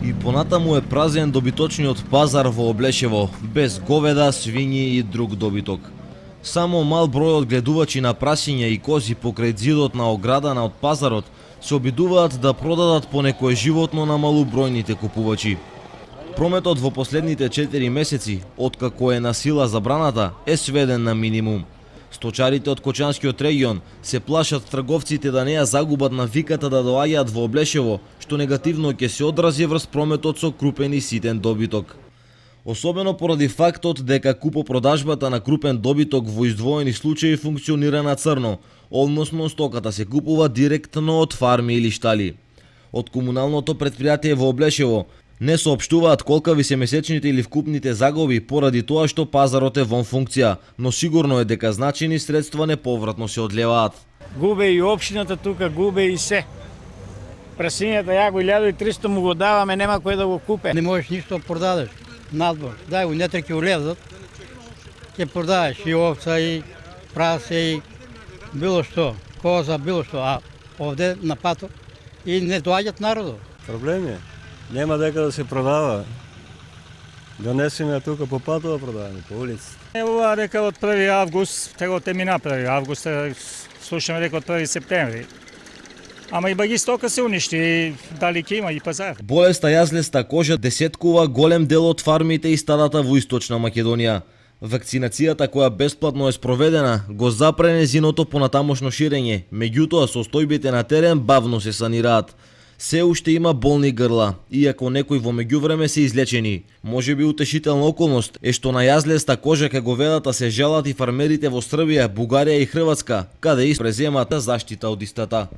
И понатаму е празен добиточниот пазар во Облешево, без говеда, свињи и друг добиток. Само мал број од гледувачи на прасиња и кози покрај зидот на оградана од пазарот се обидуваат да продадат по некое животно на малобројните купувачи. Прометот во последните 4 месеци, откако е на сила забраната, е сведен на минимум. Сточарите од Кочанскиот регион се плашат трговците да не ја загубат навиката да доаѓаат во Облешево, што негативно ќе се одрази врз прометот со крупен и ситен добиток. Особено поради фактот дека купопродажбата на крупен добиток во издвоени случаи функционира на црно, односно стоката се купува директно од фарми или штали. Од комуналното претпријатие во Облешево не соопштуваат колкави се месечните или вкупните загуби поради тоа што пазарот е вон функција, но сигурно е дека значени средства неповратно се одлеваат. Губе и општината тука, губе и се. Прасињата ја го 1300 му го даваме, нема кој да го купе. Не можеш ништо продадеш надвор. Дай го не ќе улезат, ќе продадеш и овца и прасе и било што, коза, било што, а овде на пато и не доаѓат народот. Проблем е. Нема дека да се продава. Донесеме тука по патот да продаваме, по улицата. Ова дека од 1 август, tego те мина 1 август, слушаме дека од 1 септември. Ама и багистока се уништи, дали ќе има и пазар. Болеста јазлеста кожа десеткува голем дел од фармите и стадата во Источна Македонија. Вакцинацијата која бесплатно е спроведена го запре незиното понатамошно ширење, меѓутоа состојбите на терен бавно се санираат. Се уште има болни грла, иако некои во меѓувреме се излечени. Можеби утешителна околност е што на јазлеста кожа кај говедата се жалат и фармерите во Србија, Бугарија и Хрватска, каде преземат заштита од истата.